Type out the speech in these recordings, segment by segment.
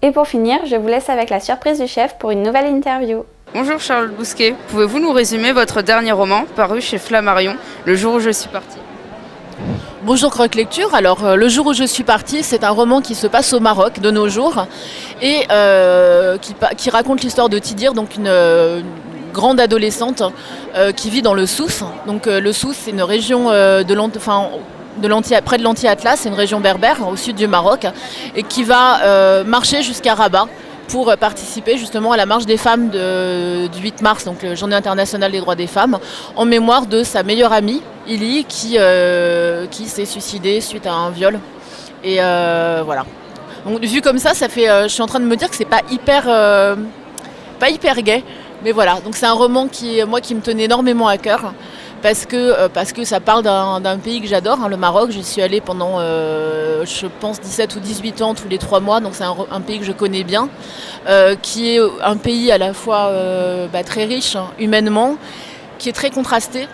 Et pour finir, je vous laisse avec la surprise du chef pour une nouvelle interview. Bonjour Charlotte Bousquet, pouvez-vous nous résumer votre dernier roman paru chez Flammarion, Le jour où je suis partie? Bonjour Croque Lecture. Alors, Le jour où je suis partie, c'est un roman qui se passe au Maroc de nos jours et qui raconte l'histoire de Tidir, donc une grande adolescente qui vit dans le Souss. Donc le Souss, c'est une région près de l'Anti-Atlas, c'est une région berbère au sud du Maroc et qui va marcher jusqu'à Rabat pour participer justement à la marche des femmes du 8 mars, donc la Journée internationale des droits des femmes, en mémoire de sa meilleure amie, Ili, qui s'est suicidée suite à un viol. Et voilà. Donc vu comme ça fait, je suis en train de me dire que c'est pas hyper gai, mais voilà. Donc c'est un roman qui me tenait énormément à cœur. Parce que ça parle d'un pays que j'adore, le Maroc. J'y suis allée pendant, je pense, 17 ou 18 ans tous les 3 mois. Donc c'est un pays que je connais bien, qui est un pays à la fois très riche humainement, qui est très contrasté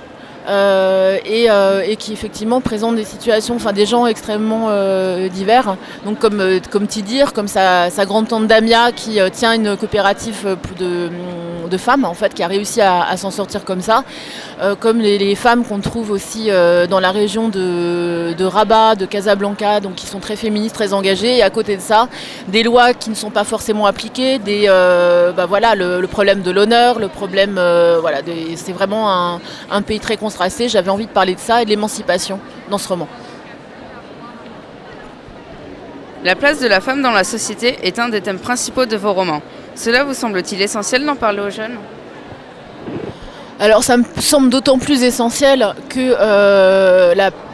et qui effectivement présente des situations, des gens extrêmement divers. Donc comme Tidir, comme sa grande-tante Damia qui tient une coopérative de femmes en fait, qui a réussi à s'en sortir comme ça, comme les femmes qu'on trouve aussi dans la région de Rabat, de Casablanca, donc qui sont très féministes, très engagées, et à côté de ça, des lois qui ne sont pas forcément appliquées, le problème de l'honneur, le problème, c'est vraiment un pays très contrasté. J'avais envie de parler de ça et de l'émancipation dans ce roman. La place de la femme dans la société est un des thèmes principaux de vos romans. Cela vous semble-t-il essentiel d'en parler aux jeunes ? Alors ça me semble d'autant plus essentiel que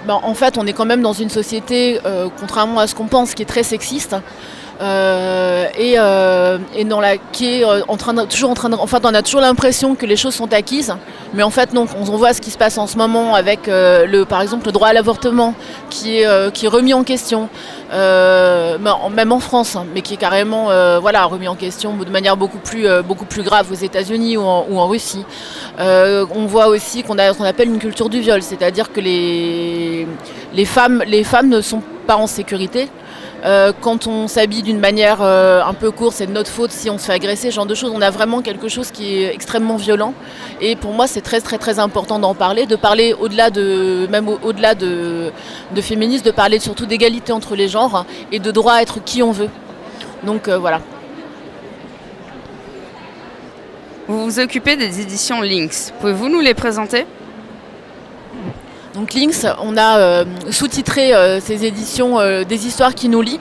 en fait on est quand même dans une société, contrairement à ce qu'on pense, qui est très sexiste. Et dans qui est on a toujours l'impression que les choses sont acquises, mais en fait non. On voit ce qui se passe en ce moment avec par exemple le droit à l'avortement qui est remis en question, même en France, mais qui est carrément remis en question de manière beaucoup plus grave aux États-Unis ou en Russie. On voit aussi qu'on a ce qu'on appelle une culture du viol, c'est-à-dire que les femmes ne sont pas en sécurité. Quand on s'habille d'une manière un peu courte, c'est de notre faute si on se fait agresser, ce genre de choses. On a vraiment quelque chose qui est extrêmement violent. Et pour moi, c'est très très très important d'en parler, de parler au-delà de féminisme, de parler surtout d'égalité entre les genres et de droit à être qui on veut. Donc voilà. Vous vous occupez des éditions Lynx. Pouvez-vous nous les présenter ? Donc Lynx, on a sous-titré ces éditions des histoires qui nous lient.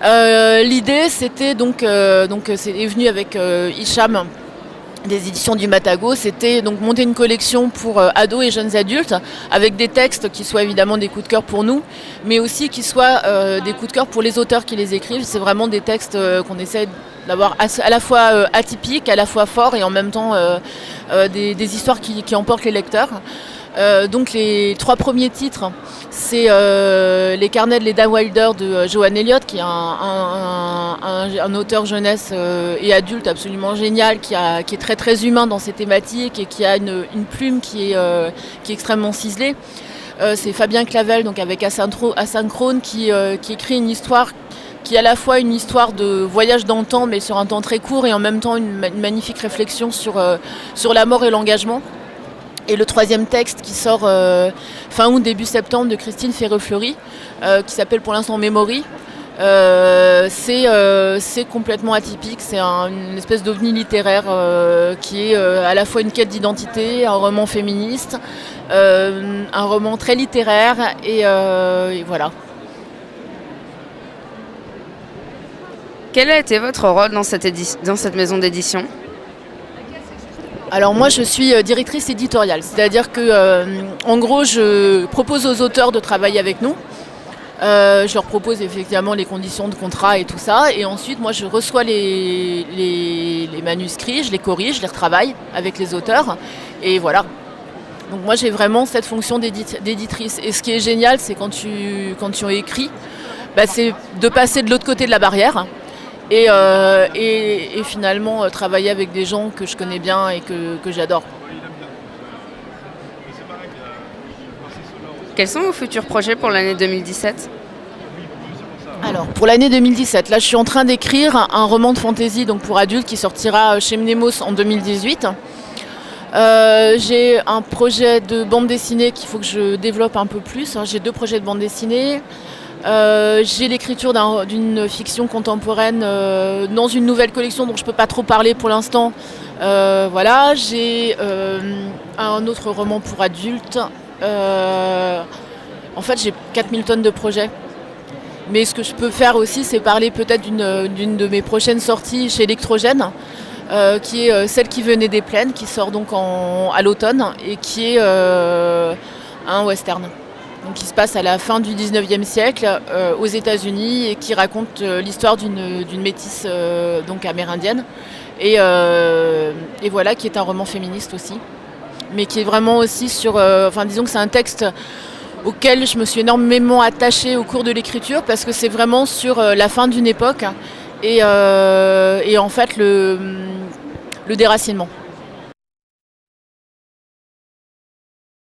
L'idée, c'était c'est venu avec Hicham des éditions du Matago, c'était donc monter une collection pour ados et jeunes adultes avec des textes qui soient évidemment des coups de cœur pour nous, mais aussi qui soient des coups de cœur pour les auteurs qui les écrivent. C'est vraiment des textes qu'on essaie d'avoir à la fois atypiques, à la fois forts et en même temps des histoires qui emportent les lecteurs. Donc les 3 premiers titres, c'est Les carnets de Leda Wilder de Johan Elliott, qui est un auteur jeunesse et adulte absolument génial, qui est très très humain dans ses thématiques et qui a une plume qui est extrêmement ciselée. C'est Fabien Clavel, donc avec Asynchrone, qui écrit une histoire qui est à la fois une histoire de voyage dans le temps, mais sur un temps très court, et en même temps une magnifique réflexion sur la mort et l'engagement. Et le 3e texte qui sort fin août, début septembre, de Christine Ferreux-Fleury, qui s'appelle pour l'instant Memory. C'est complètement atypique, c'est une espèce d'ovni littéraire qui est à la fois une quête d'identité, un roman féministe, un roman très littéraire, et voilà. Quel a été votre rôle dans cette maison d'édition ? Alors moi je suis directrice éditoriale, c'est-à-dire que en gros je propose aux auteurs de travailler avec nous. Je leur propose effectivement les conditions de contrat et tout ça, et ensuite moi je reçois les manuscrits, je les corrige, je les retravaille avec les auteurs, et voilà. Donc moi j'ai vraiment cette fonction d'éditrice, et ce qui est génial, c'est quand tu écris, c'est de passer de l'autre côté de la barrière. Et finalement travailler avec des gens que je connais bien et que j'adore. Quels sont vos futurs projets pour l'année 2017 ? Alors, pour l'année 2017, là, je suis en train d'écrire un roman de fantasy donc pour adultes qui sortira chez Mnemos en 2018. J'ai un projet de bande dessinée qu'il faut que je développe un peu plus. J'ai 2 projets de bande dessinée. J'ai l'écriture d'une fiction contemporaine dans une nouvelle collection dont je ne peux pas trop parler pour l'instant. Voilà, j'ai un autre roman pour adultes. En fait, j'ai 4000 tonnes de projets. Mais ce que je peux faire aussi, c'est parler peut-être d'une de mes prochaines sorties chez Electrogène, qui est Celle qui venait des plaines, qui sort donc à l'automne et qui est un western. Donc, qui se passe à la fin du 19e siècle aux États-Unis et qui raconte l'histoire d'une métisse donc amérindienne. Et voilà, qui est un roman féministe aussi, mais qui est vraiment aussi sur... disons que c'est un texte auquel je me suis énormément attachée au cours de l'écriture parce que c'est vraiment sur la fin d'une époque et en fait le déracinement.